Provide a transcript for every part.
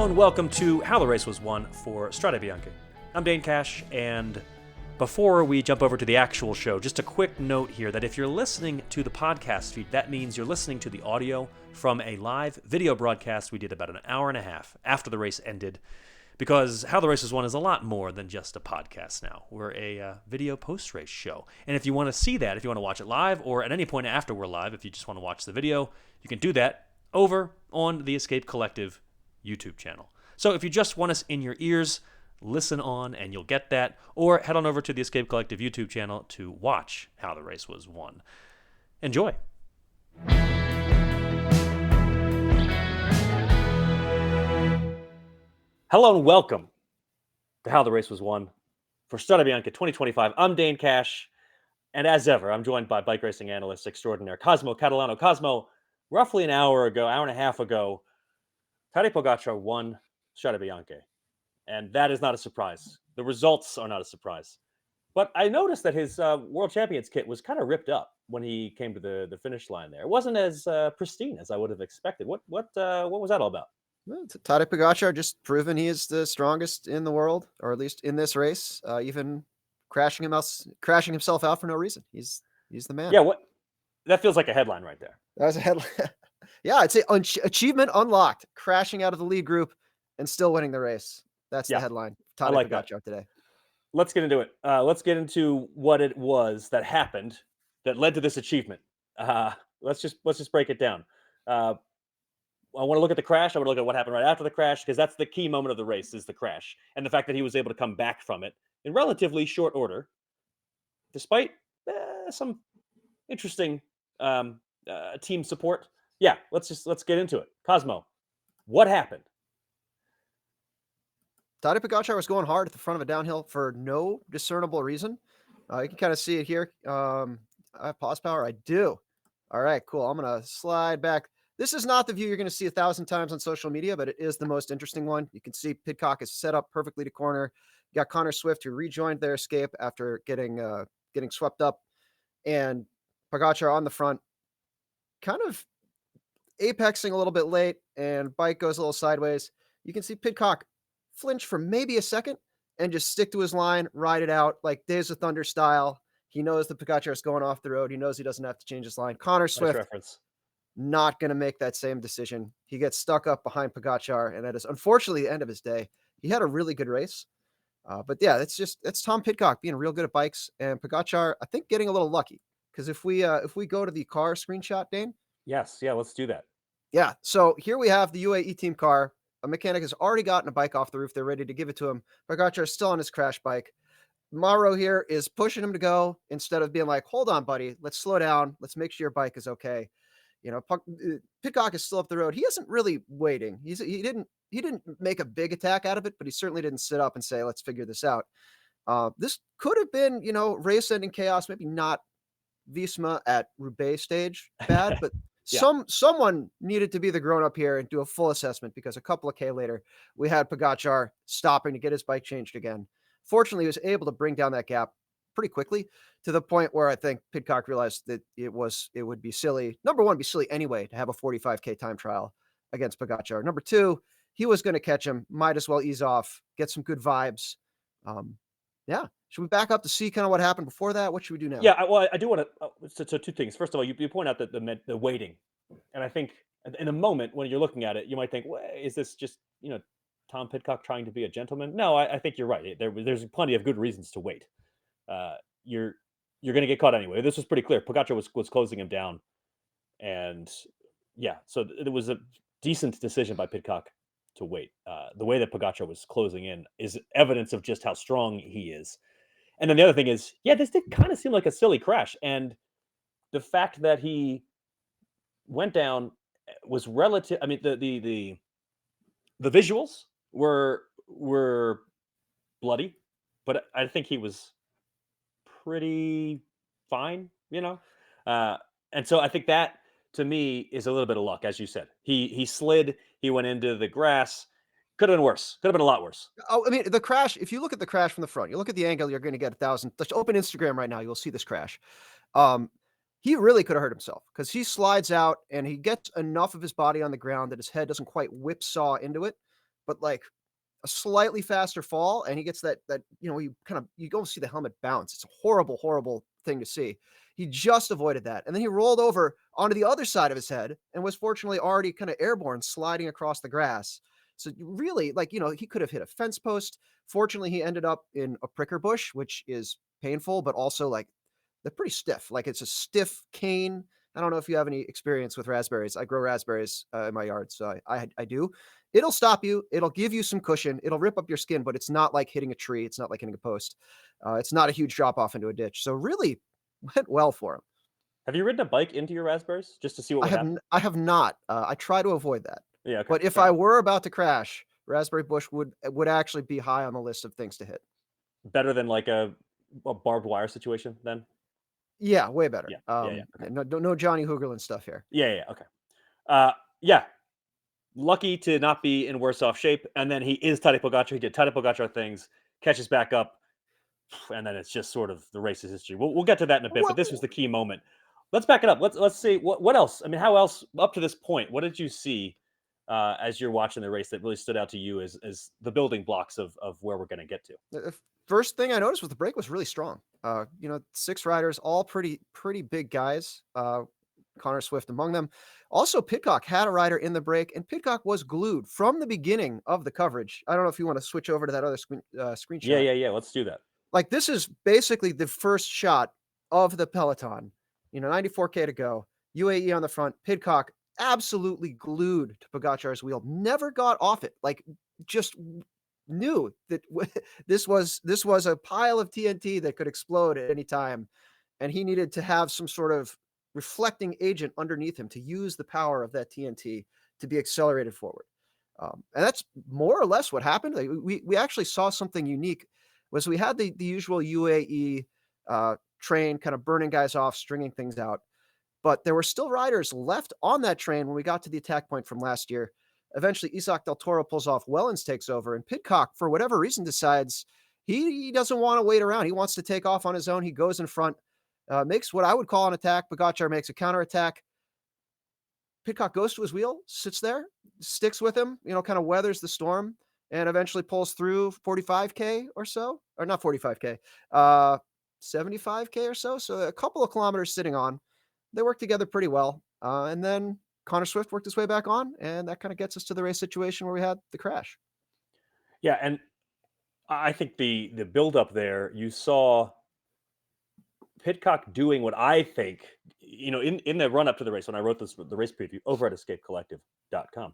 and welcome to How the Race Was Won for Strade Bianche. I'm Dane Cash, and before we jump over to the actual show, just a quick note here that if you're listening to the podcast feed, that means you're listening to the audio from a live video broadcast we did about an hour and a half after the race ended, because How the Race Was Won is a lot more than just a podcast now. We're a video post-race show. And if you want to see that, if you want to watch it live, or at any point after we're live, if you just want to watch the video, you can do that over on the Escape Collective YouTube channel. So if you just want us in your ears, listen on and you'll get that, or head on over to the Escape Collective YouTube channel to watch How the Race Was Won. Enjoy. Hello and welcome to How the Race Was Won for Strade Bianche 2025. I'm Dane Cash, and as ever, I'm joined by bike racing analyst extraordinaire Cosmo Catalano. Cosmo, roughly an hour and a half ago, Tadej Pogačar won Strade Bianche, and that is not a surprise. The results are not a surprise. But I noticed that his World Champions kit was kind of ripped up when he came to the finish line there. It wasn't as pristine as I would have expected. What was that all about? Well, Tadej Pogačar just proven he is the strongest in the world, or at least in this race, even crashing himself out for no reason. He's the man. Yeah, that feels like a headline right there. That was a headline. Yeah, I'd say achievement unlocked, crashing out of the lead group and still winning the race. That's the headline. Tadej Pogačar today. Let's get into it. Let's get into what it was that happened that led to this achievement. Let's just break it down. I want to look at the crash. I want to look at what happened right after the crash, because that's the key moment of the race, is the crash. And the fact that he was able to come back from it in relatively short order, despite some interesting team support. Yeah, let's get into it. Cosmo, what happened? Tadej Pogačar was going hard at the front of a downhill for no discernible reason. You can kind of see it here. I have pause power. I do. All right, cool. I'm going to slide back. This is not the view you're going to see 1,000 times on social media, but it is the most interesting one. You can see Pidcock is set up perfectly to corner. You got Connor Swift, who rejoined their escape after getting swept up, and Pogačar on the front, kind of apexing a little bit late, and bike goes a little sideways. You can see Pidcock flinch for maybe a second and just stick to his line, ride it out like Days of Thunder style. He knows that Pogačar is going off the road. He knows he doesn't have to change his line. Connor Swift, not going to make that same decision. He gets stuck up behind Pogačar, and that is unfortunately the end of his day. He had a really good race. But yeah, it's Tom Pidcock being real good at bikes, and Pogačar, I think, getting a little lucky. Because if we go to the car screenshot, Dane? Yes, yeah, let's do that. Yeah, so here we have the UAE team car. A mechanic has already gotten a bike off the roof. They're ready to give it to him. Pogačar is still on his crash bike. Mauro here is pushing him to go instead of being like, hold on, buddy, let's slow down. Let's make sure your bike is okay. You know, Pidcock is still up the road. He isn't really waiting. He didn't make a big attack out of it, but he certainly didn't sit up and say, let's figure this out. This could have been, race-ending chaos, maybe not Visma at Roubaix stage bad, but yeah. Someone needed to be the grown-up here and do a full assessment, because a couple of K later, we had Pogačar stopping to get his bike changed again. Fortunately, he was able to bring down that gap pretty quickly, to the point where I think Pidcock realized that it would be silly. Number one, be silly anyway to have a 45K time trial against Pogačar. Number two, he was going to catch him. Might as well ease off, get some good vibes. Yeah. Should we back up to see kind of what happened before that? What should we do now? Yeah, I do want to. So two things. First of all, you point out that the waiting, and I think in a moment when you're looking at it, you might think, well, is this just Tom Pidcock trying to be a gentleman? No, I think you're right. There's plenty of good reasons to wait. You're going to get caught anyway. This was pretty clear. Pogačar was closing him down, and yeah, so it was a decent decision by Pidcock to wait. The way that Pogačar was closing in is evidence of just how strong he is. And then the other thing is, yeah, this did kind of seem like a silly crash, and the fact that he went down was relative. I mean, the visuals were bloody, but I think he was pretty fine, and so I think that, to me, is a little bit of luck, as you said. He slid, he went into the grass. Could have been worse. Could have been a lot worse. Oh, I mean, the crash, if you look at the crash from the front, you look at the angle, you're going to get 1,000. Let's open Instagram right now. You'll see this crash. He really could have hurt himself, because he slides out and he gets enough of his body on the ground that his head doesn't quite whipsaw into it. but like a slightly faster fall, and he gets that you go see the helmet bounce. It's a horrible, horrible thing to see. He just avoided that, and then he rolled over onto the other side of his head and was fortunately already kind of airborne, sliding across the grass. So really, he could have hit a fence post. Fortunately, he ended up in a pricker bush, which is painful, but also like they're pretty stiff. Like it's a stiff cane. I don't know if you have any experience with raspberries. I grow raspberries in my yard, so I do. It'll stop you. It'll give you some cushion. It'll rip up your skin, but it's not like hitting a tree. It's not like hitting a post. It's not a huge drop off into a ditch. So really went well for him. Have you ridden a bike into your raspberries just to see what would happen? I have not. I try to avoid that. Yeah, okay. But if Fair I enough. were about to crash, raspberry bush would actually be high on the list of things to hit. Better than like a barbed wire situation then? Yeah, way better. Yeah. Yeah, yeah. Okay. No Johnny Hoogerland stuff here. Yeah, yeah, okay. Yeah. Lucky to not be in worse off shape, and then he is Tadej Pogačar. He did Tadej Pogačar things, catches back up, and then it's just sort of the race's history. We'll get to that in a bit, but this was the key moment. Let's back it up. Let's see what else. I mean, how else up to this point? What did you see as you're watching the race that really stood out to you as the building blocks of where we're going to get to? The first thing I noticed was the break was really strong. 6 riders, all pretty big guys. Connor Swift among them. Also, Pidcock had a rider in the break, and Pidcock was glued from the beginning of the coverage. I don't know if you want to switch over to that other screenshot. Yeah. Let's do that. Like this is basically the first shot of the peloton. 94K to go. UAE on the front. Pidcock absolutely glued to Pogačar's wheel. Never got off it. Like just knew that this was a pile of TNT that could explode at any time, and he needed to have some sort of reflecting agent underneath him to use the power of that TNT to be accelerated forward. And that's more or less what happened. Like we actually saw something unique. Was we had the usual UAE train kind of burning guys off, stringing things out, but there were still riders left on that train when we got to the attack point from last year. Eventually, Isaac Del Toro pulls off. Wellens takes over, and Pidcock, for whatever reason, decides he doesn't want to wait around. He wants to take off on his own. He goes in front, makes what I would call an attack. Pogačar makes a counterattack. Pidcock goes to his wheel, sits there, sticks with him, kind of weathers the storm, and eventually pulls through 45K or so, or not 45K, 75K or so. So a couple of kilometers sitting on. They work together pretty well. And then Connor Swift worked his way back on, and that kind of gets us to the race situation where we had the crash. Yeah, and I think the build up there, you saw Pidcock doing what I think, in the run up to the race when I wrote the race preview over at escapecollective.com.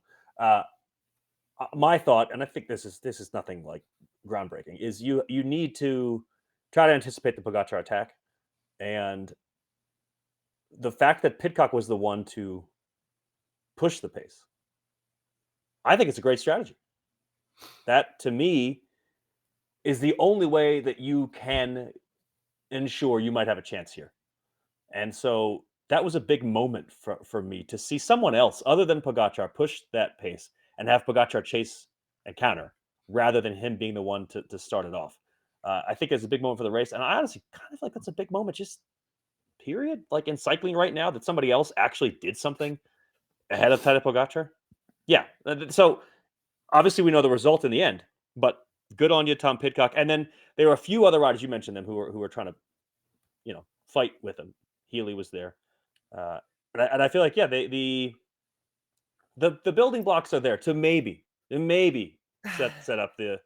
My thought, and I think this is nothing like groundbreaking, is you need to try to anticipate the Pogačar attack, and the fact that Pidcock was the one to push the pace, I think it's a great strategy. That to me is the only way that you can ensure you might have a chance here. And so that was a big moment for me to see someone else other than Pogačar push that pace and have Pogačar chase and counter rather than him being the one to start it off. I think it's a big moment for the race. And I honestly kind of like that's a big moment, just period. Like in cycling right now, that somebody else actually did something ahead of Tadej Pogačar. Yeah. So obviously we know the result in the end, but good on you, Tom Pidcock. And then there were a few other riders, you mentioned them, who were trying to, fight with him. Healy was there. And I feel like, yeah, the building blocks are there to maybe set up the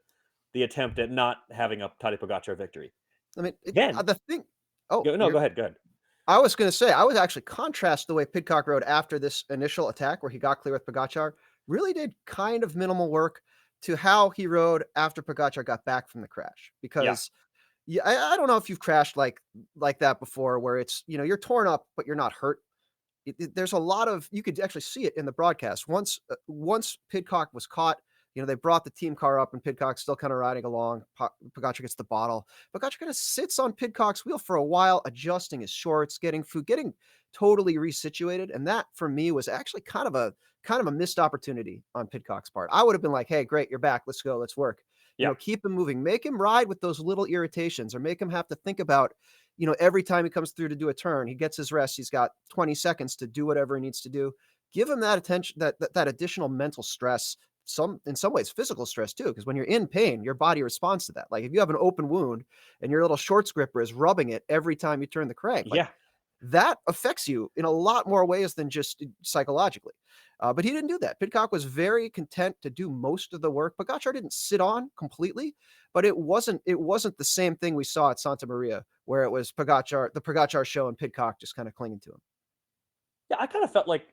attempt at not having a Tadej Pogačar victory. I mean, Again, the thing. Oh, no, go ahead. I was going to say, I would actually contrast the way Pidcock rode after this initial attack where he got clear with Pogačar. Really did kind of minimal work to how he rode after Pogačar got back from the crash. Because I don't know if you've crashed like that before, where it's, you're torn up, but you're not hurt. There's a lot of, you could actually see it in the broadcast. Once Pidcock was caught, they brought the team car up and Pidcock's still kind of riding along. Pogačar gets the bottle. Pogačar kind of sits on Pidcock's wheel for a while, adjusting his shorts, getting food, getting totally resituated. And that for me was actually kind of a missed opportunity on Pidcock's part. I would have been like, hey, great, you're back. Let's go. Let's work. Keep him moving, make him ride with those little irritations, or make him have to think about, every time he comes through to do a turn, he gets his rest. He's got 20 seconds to do whatever he needs to do. Give him that attention, that additional mental stress in some ways physical stress too, because when you're in pain, your body responds to that. Like if you have an open wound and your little shorts gripper is rubbing it every time you turn the crank, like Yeah. that affects you in a lot more ways than just psychologically. But he didn't do that. Pidcock was very content to do most of the work. Pogačar didn't sit on completely, but it wasn't the same thing we saw at Santa Maria, where it was the Pogačar show, and Pidcock just kind of clinging to him. Yeah, I kind of felt like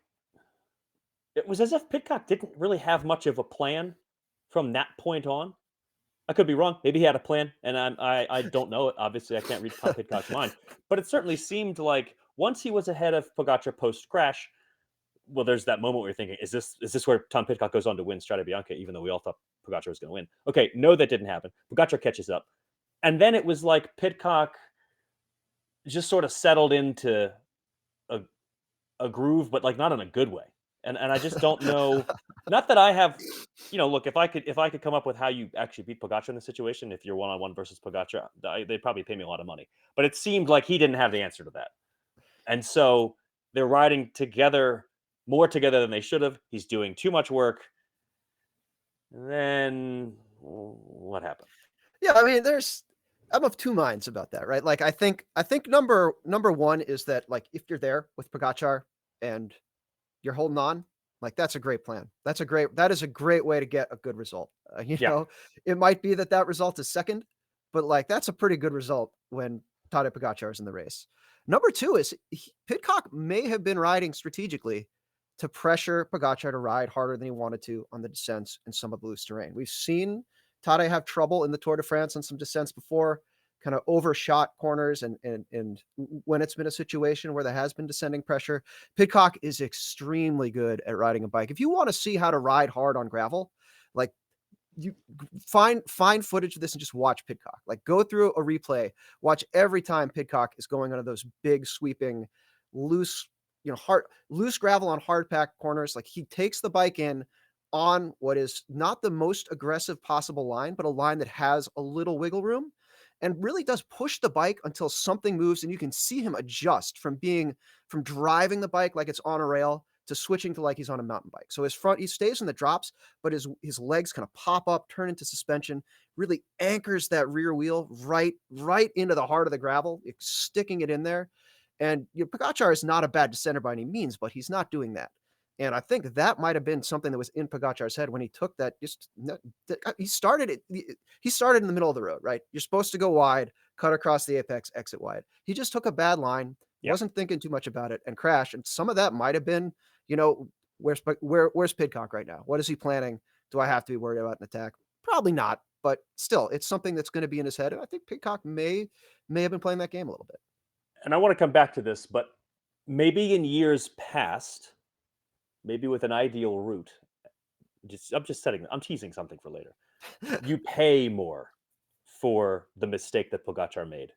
it was as if Pidcock didn't really have much of a plan from that point on. I could be wrong. Maybe he had a plan, and I don't know it. Obviously, I can't read Tom Pidcock's mind, but it certainly seemed like once he was ahead of Pogačar post crash, well, there's that moment where you're thinking, is this where Tom Pidcock goes on to win Strade Bianche, even though we all thought Pogačar was going to win? Okay, no, that didn't happen. Pogačar catches up, and then it was like Pidcock just sort of settled into a a groove, but like not in a good way. And I just don't know. Not that I have, look, if I could come up with how you actually beat Pogačar in this situation, if you're one on one versus Pogačar, they'd probably pay me a lot of money. But it seemed like he didn't have the answer to that, and so they're riding together more together than they should have. He's doing too much work. And then what happened? Yeah, I mean, I'm of two minds about that, right? Like, I think number one is that like if you're there with Pogačar and you're holding on, like that's a great plan. That is a great way to get a good result. Yeah, It might be that result is second, but like that's a pretty good result when Tadej Pogačar is in the race. Number two is Pidcock may have been riding strategically to pressure Pogačar to ride harder than he wanted to on the descents and some of the loose terrain. We've seen Tadej have trouble in the Tour de France on some descents before, kind of overshot corners, and when it's been a situation where there has been descending pressure. Pidcock is extremely good at riding a bike. If you want to see how to ride hard on gravel, like you find footage of this and just watch Pidcock. Like go through a replay, watch every time Pidcock is going under those big sweeping loose, loose gravel on hard packed corners. Like he takes the bike in on what is not the most aggressive possible line, but a line that has a little wiggle room, and really does push the bike until something moves, and you can see him adjust from driving the bike like it's on a rail to switching to like he's on a mountain bike. So he stays in the drops, but his legs kind of pop up, turn into suspension, really anchors that rear wheel right into the heart of the gravel, sticking it in there. And Pogačar is not a bad descender by any means, but he's not doing that. And I think that might have been something that was in Pogačar's head when he took that. He started it. He started in the middle of the road, right? You're supposed to go wide, cut across the apex, exit wide. He just took a bad line, yeah. wasn't thinking too much about it, and crashed. And some of that might have been, where's Pidcock right now? What is he planning? Do I have to be worried about an attack? Probably not, but still, it's something that's going to be in his head. And I think Pidcock may have been playing that game a little bit. And I want to come back to this, but maybe in years past, maybe with an ideal route, I'm teasing something for later. You pay more for the mistake that Pogačar made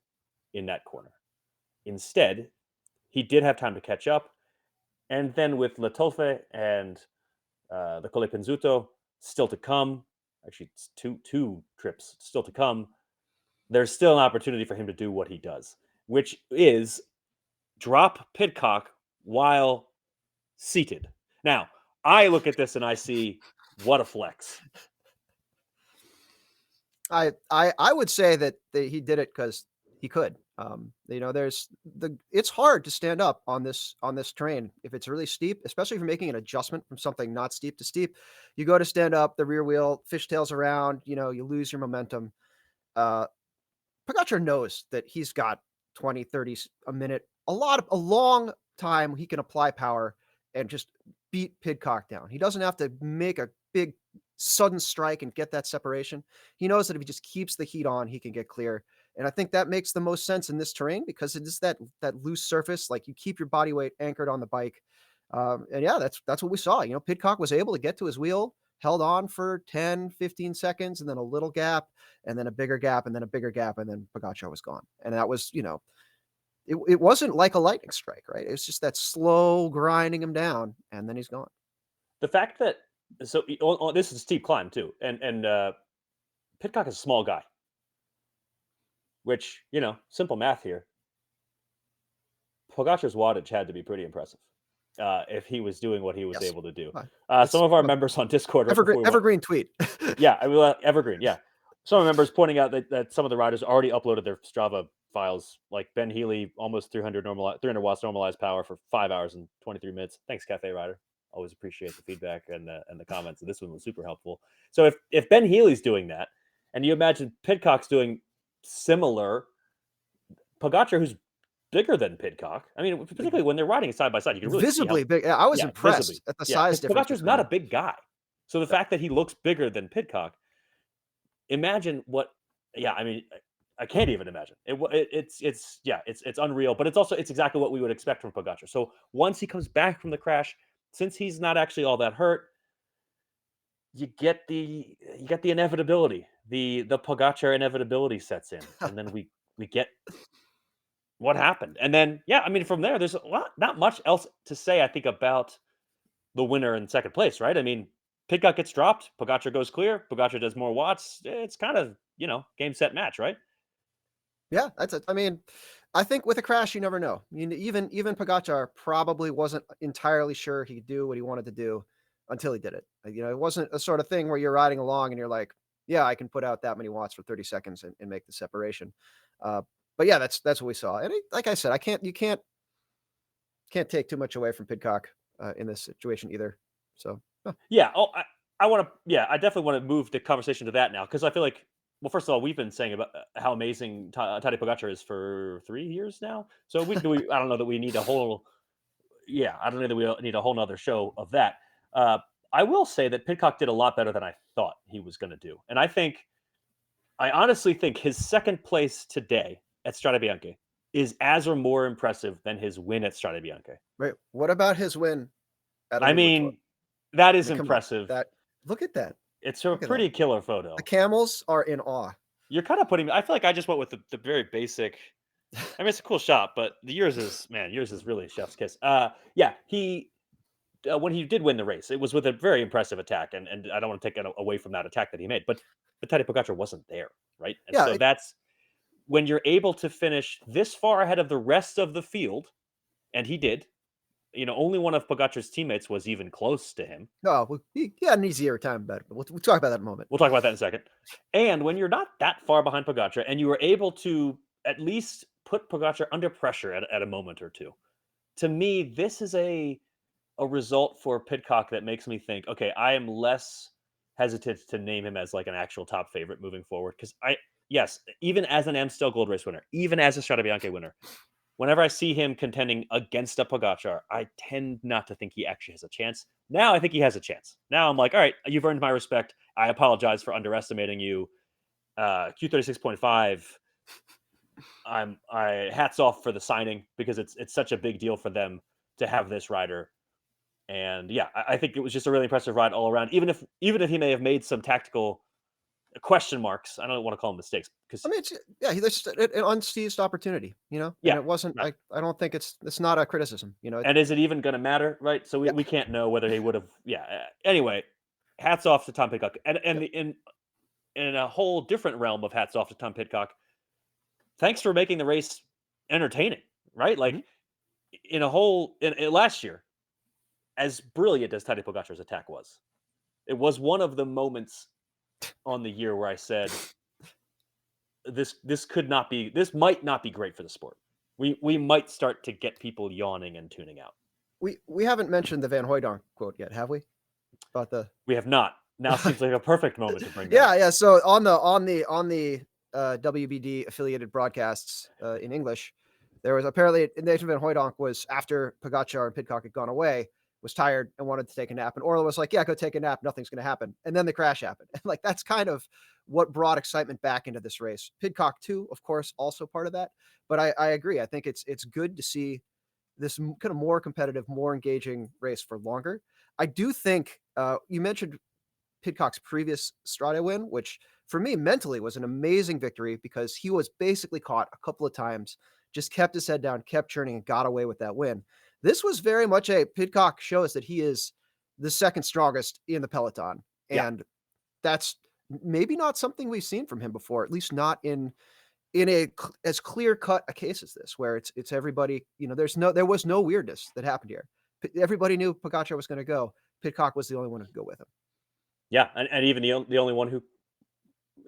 in that corner. Instead, he did have time to catch up. And then with Le Tolfe and the Colle Penzuto still to come, actually it's two trips still to come, there's still an opportunity for him to do what he does, which is drop Pidcock while seated. Now, I look at this and I see what a flex. I would say that he did it because he could. It's hard to stand up on this terrain if it's really steep, especially if you're making an adjustment from something not steep to steep. You go to stand up, the rear wheel fishtails around, you lose your momentum. Pogačar knows that he's got 20, 30 a minute, a long time he can apply power and just beat Pidcock down. He doesn't have to make a big sudden strike and get that separation. He knows that if he just keeps the heat on, he can get clear. And I think that makes the most sense in this terrain because it is that loose surface. Like you keep your body weight anchored on the bike. And yeah, that's what we saw. Pidcock was able to get to his wheel, held on for 10, 15 seconds, and then a little gap, and then a bigger gap, and then a bigger gap, and then Pogačar was gone. And that was, it wasn't like a lightning strike, right? It was just that slow grinding him down, and then he's gone. The fact that this is a steep climb too, and Pidcock is a small guy, which simple math here. Pogačar's wattage had to be pretty impressive. if he was doing what he was Yes. able to do. It's Some of our members on Discord, right before we went, evergreen tweet. yeah, I will evergreen. Yeah, some members pointing out that some of the riders already uploaded their Strava files, like Ben Healy, almost 300 watts normalized power for 5 hours and 23 minutes. Thanks, Cafe Rider. Always appreciate the feedback and the comments. And this one was super helpful. So if Ben Healy's doing that, and you imagine Pidcock's doing similar, Pogačar, who's bigger than Pidcock. I mean, particularly when they're riding side by side, you can really visibly see big. I was impressed visibly. at the size difference. Pogačar's not a big guy, so the fact that he looks bigger than Pidcock, imagine what. Yeah, I mean, I can't even imagine. It's unreal, but it's exactly what we would expect from Pogačar. So once he comes back from the crash, since he's not actually all that hurt, you get the inevitability. The Pogačar inevitability sets in, and then we get what happened. And then, yeah, I mean, from there, there's not much else to say, I think, about the winner in second place, right? I mean, Pidcock gets dropped, Pogačar goes clear, Pogačar does more watts. It's kind of, game, set, match, right? Yeah, that's it. I mean, I think with a crash, you never know. Even Pogačar probably wasn't entirely sure he could do what he wanted to do until he did it. It wasn't a sort of thing where you're riding along and you're like, yeah, I can put out that many watts for 30 seconds and make the separation. But yeah, that's what we saw. And like I said, you can't take too much away from Pidcock in this situation either. So yeah. Oh, I want to. Yeah, I definitely want to move the conversation to that now, because I feel like, well, first of all, we've been saying about how amazing Tadej Pogačar is for 3 years now. So I don't know that we need a whole. Yeah, I don't know that we need a whole nother show of that. I will say that Pidcock did a lot better than I thought he was going to do, and I honestly think his second place today at Strade Bianche is as or more impressive than his win at Strade Bianche. Right. What about his win at I mean, that is impressive. Look at that. It's a pretty killer photo. The camels are in awe. You're kind of putting. I feel like I just went with the very basic. I mean, it's a cool shot, but yours is really chef's kiss. Yeah, he when he did win the race, it was with a very impressive attack, and I don't want to take it away from that attack that he made, but Tadej Pogačar wasn't there, right? And yeah, so that's when you're able to finish this far ahead of the rest of the field, and he did. Only one of Pogačar's teammates was even close to him. No, he had an easier time, but we'll talk about that in a moment. We'll talk about that in a second. And when you're not that far behind Pogačar, and you were able to at least put Pogačar under pressure at a moment or two, to me, this is a result for Pidcock that makes me think, okay, I am less hesitant to name him as like an actual top favorite moving forward. Because yes, even as an Amstel Gold Race winner, even as a Strade Bianche winner, whenever I see him contending against a Pogačar, I tend not to think he actually has a chance. Now I think he has a chance. Now I'm like, all right, you've earned my respect. I apologize for underestimating you. Q36.5. I hats off for the signing, because it's such a big deal for them to have this rider. And yeah, I think it was just a really impressive ride all around. Even if he may have made some tactical question marks, I don't want to call them mistakes, because I mean, there's an unseized opportunity, and it wasn't. Right. I don't think it's not a criticism, And is it even going to matter, right? So we can't know whether he would have. Yeah. Anyway, hats off to Tom Pidcock, and in a whole different realm of hats off to Tom Pidcock. Thanks for making the race entertaining, right? Like in last year, as brilliant as Tadej Pogačar's attack was, it was one of the moments on the year where I said, this might not be great for the sport. We might start to get people yawning and tuning out. We haven't mentioned the Van Hooijdonk quote yet, have we? We have not. Now seems like a perfect moment to bring. Yeah. So on the WBD affiliated broadcasts in English, there was apparently Nathan Van Hooijdonk was, after Pogačar and Pidcock had gone away, was tired and wanted to take a nap, and Orla was like, yeah, go take a nap, nothing's going to happen. And then the crash happened. And like, that's kind of what brought excitement back into this race. Pidcock too, of course, also part of that. But I agree. I think it's good to see this kind of more competitive, more engaging race for longer. I do think you mentioned Pidcock's previous Strade win, which for me mentally was an amazing victory, because he was basically caught a couple of times, just kept his head down, kept churning, and got away with that win. This was very much a Pidcock shows that he is the second strongest in the peloton. And that's maybe not something we've seen from him before, at least not in a as clear cut a case as this, where it's everybody, there was no weirdness that happened here. Everybody knew Pogačar was going to go. Pidcock was the only one who could go with him. Yeah, and even the only one who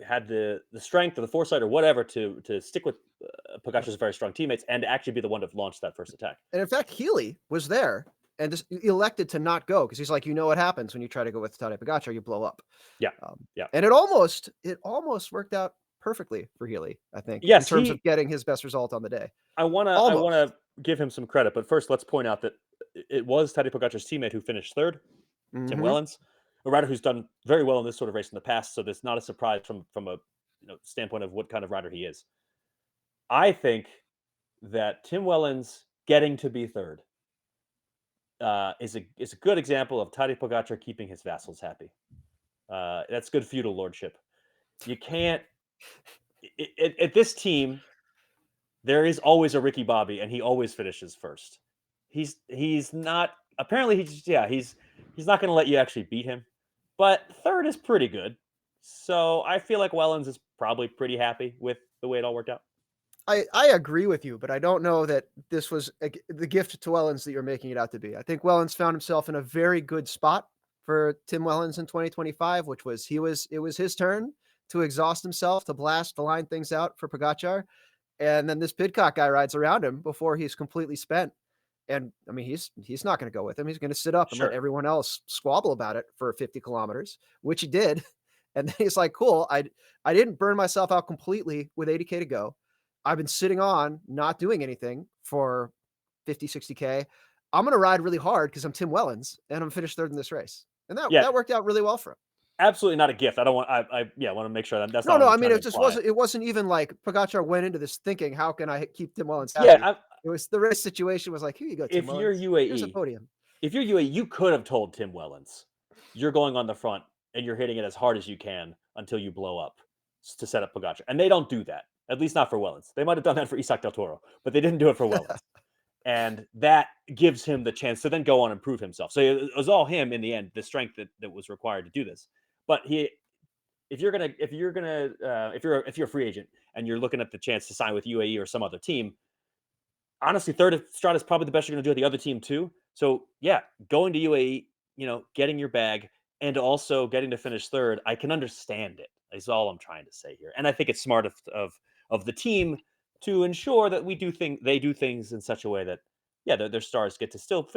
had the strength or the foresight or whatever to stick with Pogačar's very strong teammates and actually be the one to launch that first attack. And in fact, Healy was there and just elected to not go because he's like, you know what happens when you try to go with Tadej Pogačar, you blow up. Yeah, And it almost worked out perfectly for Healy, I think, in terms of getting his best result on the day. I wanna give him some credit, but first let's point out that it was Tadej Pogačar's teammate who finished third, Tim Wellens, a rider who's done very well in this sort of race in the past. So that's not a surprise from a standpoint of what kind of rider he is. I think that Tim Wellens getting to be third is a good example of Tadej Pogačar keeping his vassals happy. That's good feudal lordship. You can't at this team. There is always a Ricky Bobby, and he always finishes first. He's not apparently he's not going to let you actually beat him, but third is pretty good. So I feel like Wellens is probably pretty happy with the way it all worked out. I agree with you, but I don't know that this was the gift to Wellens that you're making it out to be. I think Wellens found himself in a very good spot for Tim Wellens in 2025, which was it was his turn to exhaust himself, to blast, to line things out for Pogačar. And then this Pidcock guy rides around him before he's completely spent. And I mean, he's not going to go with him. He's going to sit up and let everyone else squabble about it for 50 kilometers, which he did. And then he's like, cool, I didn't burn myself out completely with 80K to go. I've been sitting on not doing anything for 50, 60K. I'm going to ride really hard because I'm Tim Wellens and I'm going to finish third in this race. And that worked out really well for him. Absolutely not a gift. I don't want. I want to make sure that's no. not. No, I mean, it just wasn't. It wasn't even like Pogačar went into this thinking, "How can I keep Tim Wellens happy?" Yeah, it was the race situation was like, "Here you go, Tim Wellens. You're UAE, here's a podium." If you're UAE, you could have told Tim Wellens, "You're going on the front and you're hitting it as hard as you can until you blow up to set up Pogačar." And they don't do that. At least not for Wellens. They might have done that for Isaac Del Toro, but they didn't do it for Wellens. And that gives him the chance to then go on and prove himself. So it was all him in the end, the strength that was required to do this. But if you're a free agent and you're looking at the chance to sign with UAE or some other team, honestly, third at Strade is probably the best you're going to do at the other team too. So yeah, going to UAE, getting your bag and also getting to finish third, I can understand it. Is all I'm trying to say here. And I think it's smart of the team to ensure that they do things in such a way that their stars get to still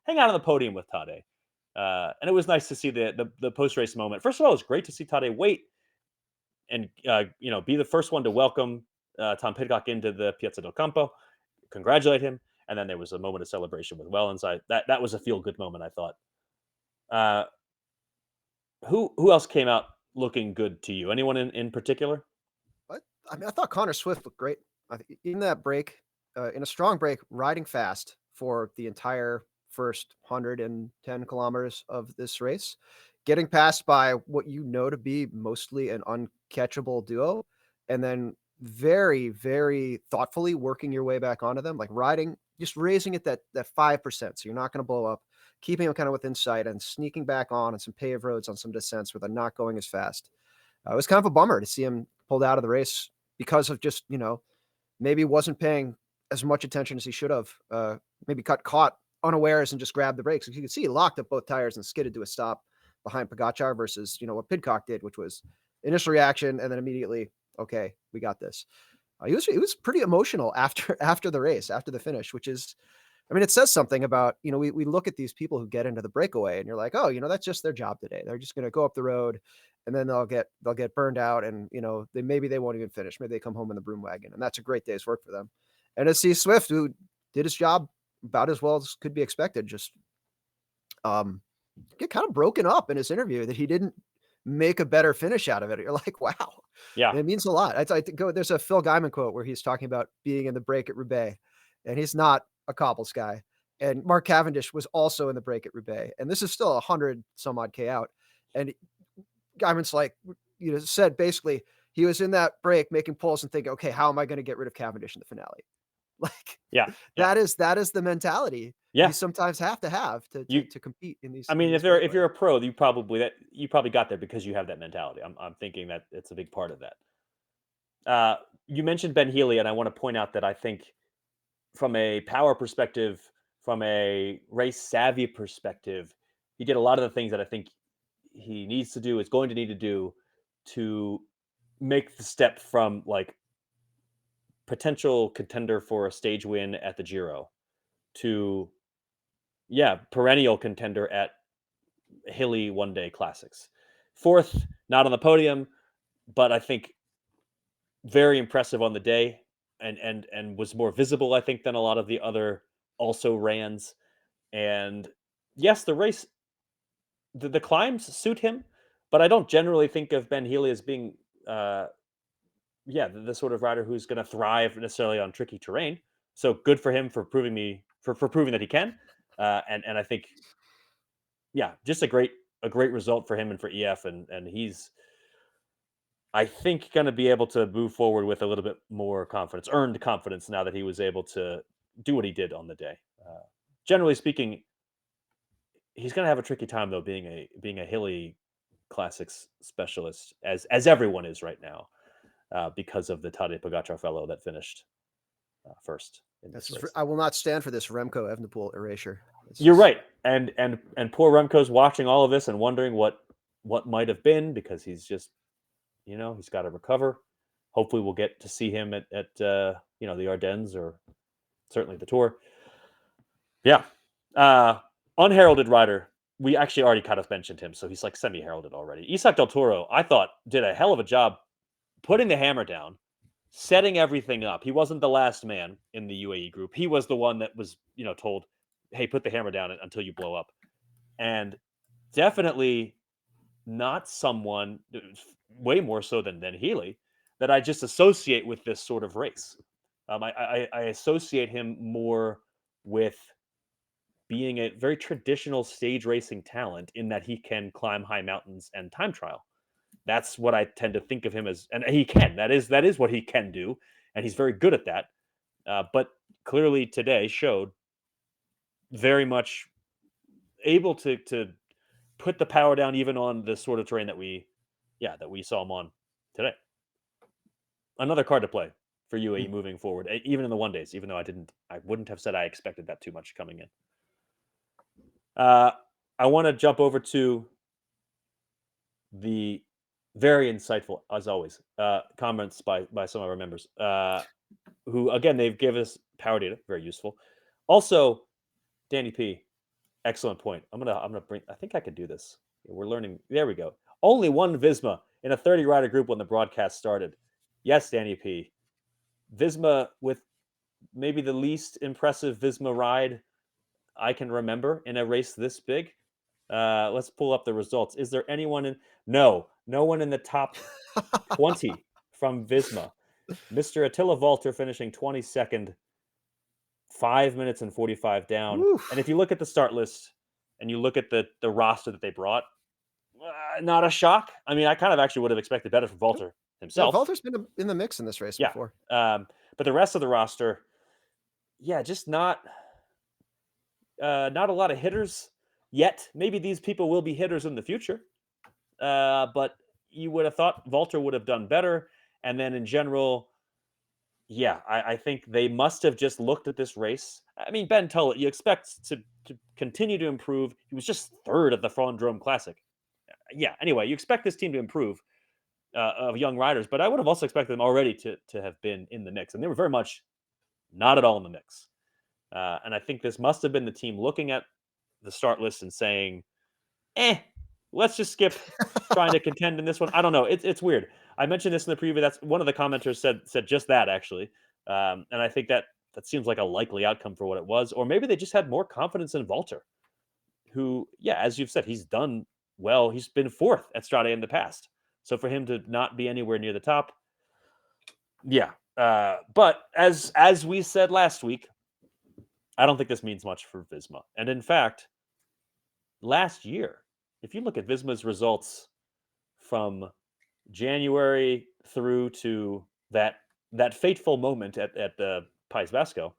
hang out on the podium with Tadej. And it was nice to see the post race moment. First of all, it was great to see Tadej wait and be the first one to welcome Tom Pidcock into the Piazza del Campo, congratulate him, and then there was a moment of celebration with Wellens. That was a feel good moment, I thought. Who else came out looking good to you? Anyone in particular? I thought Connor Swift looked great in that break, in a strong break, riding fast for the entire first 110 kilometers of this race, getting passed by what to be mostly an uncatchable duo, and then very, very thoughtfully working your way back onto them, like riding, just raising it that 5%. So you're not going to blow up, keeping them kind of within sight and sneaking back on some paved roads on some descents where they're not going as fast. It was kind of a bummer to see him pulled out of the race because of just, maybe wasn't paying as much attention as he should have. Maybe caught unawares and just grabbed the brakes. You can see he locked up both tires and skidded to a stop behind Pogačar versus, what Pidcock did, which was initial reaction and then immediately, okay, we got this. He was pretty emotional after the race, after the finish, which is, I mean, it says something about, we look at these people who get into the breakaway and you're like, oh, that's just their job today. They're just going to go up the road and then they'll get burned out and, maybe they won't even finish. Maybe they come home in the broom wagon and that's a great day's work for them. And to see Swift, who did his job about as well as could be expected, just get kind of broken up in his interview that he didn't make a better finish out of it. You're like, wow. Yeah. And it means a lot. I think there's a Phil Guyman quote where he's talking about being in the break at Roubaix and he's not a cobbles guy. And Mark Cavendish was also in the break at Roubaix. And this is still 100 some odd K out. And Guyman's like, said basically he was in that break making pulls and thinking, okay, how am I going to get rid of Cavendish in the finale? Like, that is the mentality you sometimes have to compete in these. I mean, if you're a pro, you probably got there because you have that mentality. I'm thinking that it's a big part of that. You mentioned Ben Healy, and I want to point out that I think from a power perspective from a race savvy perspective, he did a lot of the things that I think he needs to do, is going to need to do to make the step from like potential contender for a stage win at the Giro to perennial contender at hilly one day classics. Fourth, not on the podium, but I think very impressive on the day, and was more visible, I think, than a lot of the other also rans. And yes, the race, the climbs suit him, but I don't generally think of Ben Healy as being the sort of rider who's going to thrive necessarily on tricky terrain. So good for him for proving that he can. And I think, just a great result for him and for EF, and he's, I think, going to be able to move forward with a little bit more confidence, earned confidence, now that he was able to do what he did on the day. Generally speaking, he's going to have a tricky time though, being a hilly classics specialist, as everyone is right now, because of the Tadej Pogačar fellow that finished first in this race. I will not stand for this Remco Evenepoel erasure. You're right, and poor Remco's watching all of this and wondering what might have been, because he's just, he's got to recover. Hopefully, we'll get to see him at the Ardennes, or certainly the Tour. Yeah, unheralded rider. We actually already kind of mentioned him, so he's like semi-heralded already. Isaac Del Toro, I thought, did a hell of a job putting the hammer down, setting everything up. He wasn't the last man in the UAE group. He was the one that was, told, hey, put the hammer down until you blow up. And definitely not someone, way more so than Healy, that I just associate with this sort of race. I associate him more with being a very traditional stage racing talent, in that he can climb high mountains and time trial. That's what I tend to think of him as, and he can. That is what he can do, and he's very good at that. But clearly today showed very much able to put the power down, even on the sort of terrain that we saw him on today. Another card to play for UAE moving forward, even in the one days. Even though I wouldn't have said I expected that too much coming in. I want to jump over to the very insightful, as always, comments by some of our members, who, again, they've given us power data, very useful. Also, Danny P, excellent point. I'm gonna bring. I think I could do this. We're learning. There we go. Only one Visma in a 30 rider group when the broadcast started. Yes, Danny P. Visma, with maybe the least impressive Visma ride I can remember in a race this big. Let's pull up the results. Is there anyone in? No one in the top 20 from Visma. Mr. Attila Valter finishing 22nd, 5 minutes and 45 down. Oof. And if you look at the start list and you look at the roster that they brought, not a shock. I mean, I kind of actually would have expected better from Valter himself. Yeah, Valter's been in the mix in this race before. But the rest of the roster, just not a lot of hitters yet. Maybe these people will be hitters in the future. But you would have thought Valter would have done better. And then in general, I think they must have just looked at this race. I mean, Ben Tullett, you expect to continue to improve. He was just third at the Frondrome Classic. Anyway, you expect this team to improve of young riders, but I would have also expected them already to have been in the mix. And they were very much not at all in the mix. And I think this must have been the team looking at the start list and saying, let's just skip trying to contend in this one. I don't know. It's weird. I mentioned this in the preview. That's one of the commenters said just that, actually. And I think that seems like a likely outcome for what it was. Or maybe they just had more confidence in Valter, who, as you've said, he's done well. He's been fourth at Strade in the past. So for him to not be anywhere near the top, but as we said last week, I don't think this means much for Visma. And in fact, last year, if you look at Visma's results from January through to that fateful moment at the País Vasco,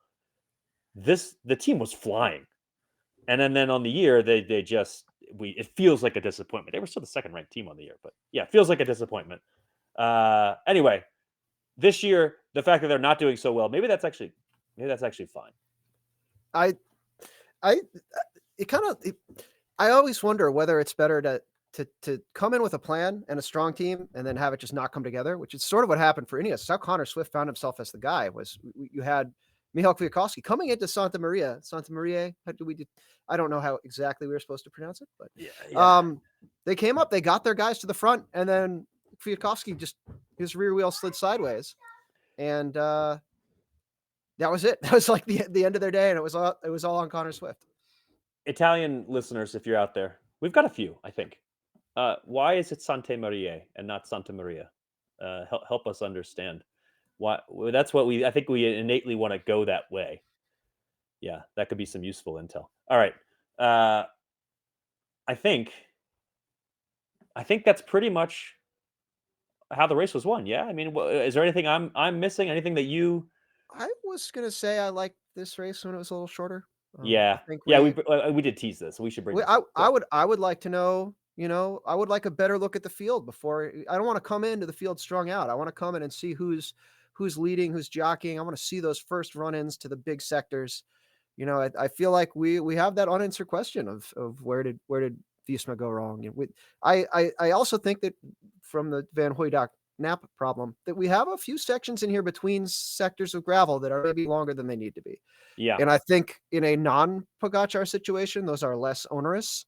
the team was flying. And then on the year, it feels like a disappointment. They were still the second ranked team on the year, but it feels like a disappointment. Anyway, this year, the fact that they're not doing so well, maybe that's actually fine. I always wonder whether it's better to come in with a plan and a strong team and then have it just not come together, which is sort of what happened for Ineos. How Connor Swift found himself as the guy was you had Michał Kwiatkowski coming into Santa Maria. I don't know how exactly we were supposed to pronounce it, but they came up, they got their guys to the front, and then Kwiatkowski his rear wheel slid sideways, and that was it. That was like the end of their day, and it was all on Connor Swift. Italian listeners, if you're out there, we've got a few, I think. Why is it Santa Maria and not Santa Maria? Help us understand. Why? That's what I think we innately want to go that way. Yeah, that could be some useful intel. All right. I think that's pretty much how the race was won. Yeah. I mean, is there anything I'm missing? Anything that you? I was gonna say I liked this race when it was a little shorter. Yeah. I think we did tease this. So we should bring this up. I would like to know, I would like a better look at the field before. I don't want to come into the field strung out. I want to come in and see who's leading, who's jockeying. I want to see those first run-ins to the big sectors. I feel like we have that unanswered question of where did Visma go wrong? I also think that from the Van Hooydonk Nap problem that we have a few sections in here between sectors of gravel that are maybe longer than they need to be. Yeah. And I think in a non-Pogačar situation, those are less onerous.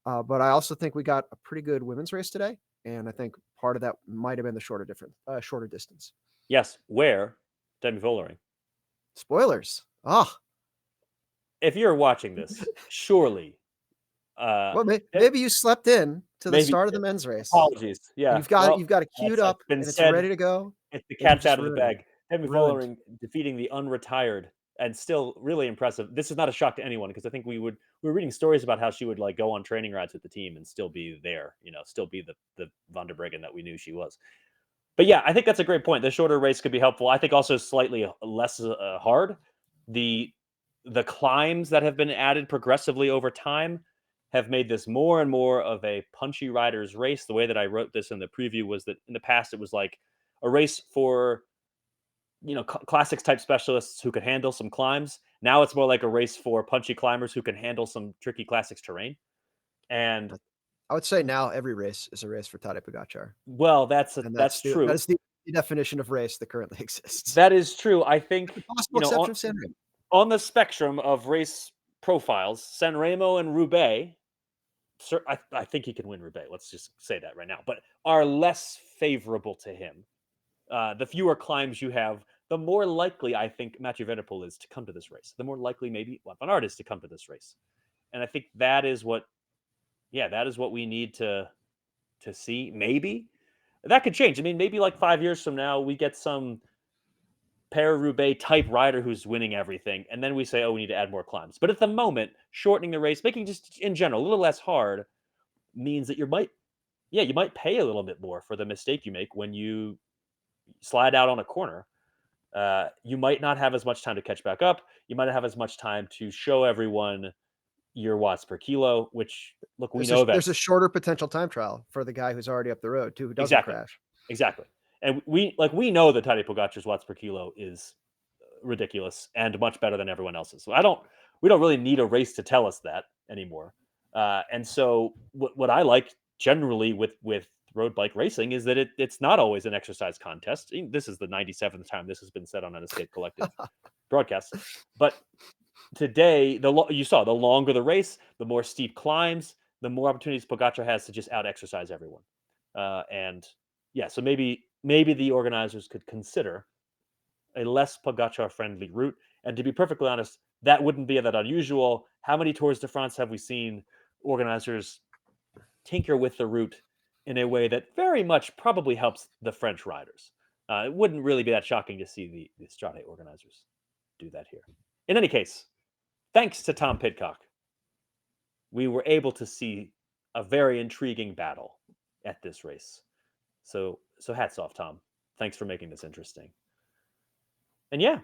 But I also think we got a pretty good women's race today. And I think part of that might have been the shorter distance. Yes. Where? Demi Vollering. Spoilers. If you're watching this, surely. Well, maybe you slept in to the start of the men's race. Apologies. Yeah. You've got it queued up and it's ready to go. It's the cat's out of the bag. Demi Vollering defeating the unretired and still really impressive. This is not a shock to anyone because I think we were reading stories about how she would like go on training rides with the team and still be there, still be the Van der Breggen that we knew she was. But yeah, I think that's a great point. The shorter race could be helpful. I think also slightly less hard. The climbs that have been added progressively over time have made this more and more of a punchy rider's race. The way that I wrote this in the preview was that in the past it was like a race for classics type specialists who could handle some climbs. Now it's more like a race for punchy climbers who can handle some tricky classics terrain. And I would say now every race is a race for Tadej Pogačar. Well, that's true. That's the definition of race that currently exists. That is true. I think on the spectrum of race profiles, Sanremo and Roubaix, I think he can win Roubaix. Let's just say that right now, but are less favorable to him. The fewer climbs you have, the more likely I think Mathieu van der Poel is to come to this race. The more likely maybe Wout van Aert is to come to this race. And I think that is what we need to see. Maybe that could change. I mean, maybe like 5 years from now, we get some Paris-Roubaix type rider who's winning everything. And then we say, we need to add more climbs. But at the moment, shortening the race, making just in general a little less hard means that you might pay a little bit more for the mistake you make when you slide out on a corner. You might not have as much time to catch back up. You might not have as much time to show everyone your watts per kilo, which know that there's a shorter potential time trial for the guy who's already up the road too, who doesn't crash. Exactly. And we know that Tadej Pogačar's watts per kilo is ridiculous and much better than everyone else's. So we don't really need a race to tell us that anymore. And so what I like generally with road bike racing is that it's not always an exercise contest. This is the 97th time this has been said on an Escape Collective broadcast. But today, the longer the race, the more steep climbs, the more opportunities Pogačar has to just out-exercise everyone. So maybe the organizers could consider a less Pogačar-friendly route. And to be perfectly honest, that wouldn't be that unusual. How many Tours de France have we seen organizers tinker with the route in a way that very much probably helps the French riders? It wouldn't really be that shocking to see the Strade organizers do that here. In any case, thanks to Tom Pidcock, we were able to see a very intriguing battle at this race. So hats off, Tom. Thanks for making this interesting. And yeah,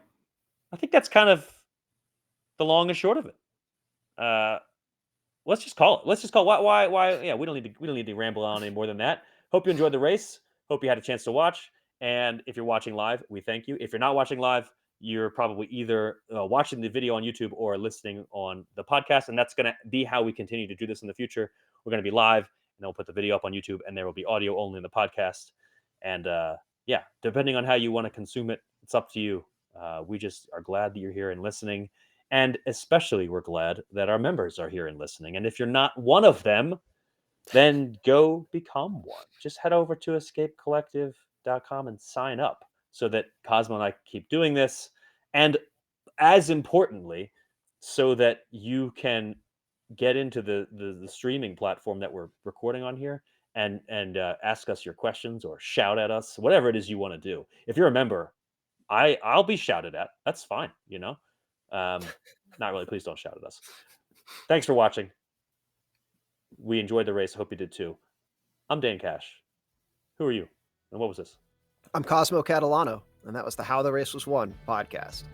I think that's kind of the long and short of it. Let's just call it. Why? Yeah, we don't need to ramble on any more than that. Hope you enjoyed the race. Hope you had a chance to watch. And if you're watching live, we thank you. If you're not watching live, you're probably either watching the video on YouTube or listening on the podcast. And that's going to be how we continue to do this in the future. We're going to be live, and then we'll put the video up on YouTube, and there will be audio only in the podcast. And yeah, depending on how you want to consume it, it's up to you. We just are glad that you're here and listening. And especially we're glad that our members are here and listening. And if you're not one of them, then go become one. Just head over to escapecollective.com and sign up so that Cosmo and I keep doing this. And as importantly, so that you can get into the streaming platform that we're recording on here and ask us your questions or shout at us, whatever it is you want to do. If you're a member, I'll be shouted at. That's fine, you know. Not really. Please don't shout at us. Thanks for watching. We enjoyed the race. Hope you did too. I'm Dane Cash. Who are you? And what was this? I'm Cosmo Catalano, and that was the How the Race Was Won podcast.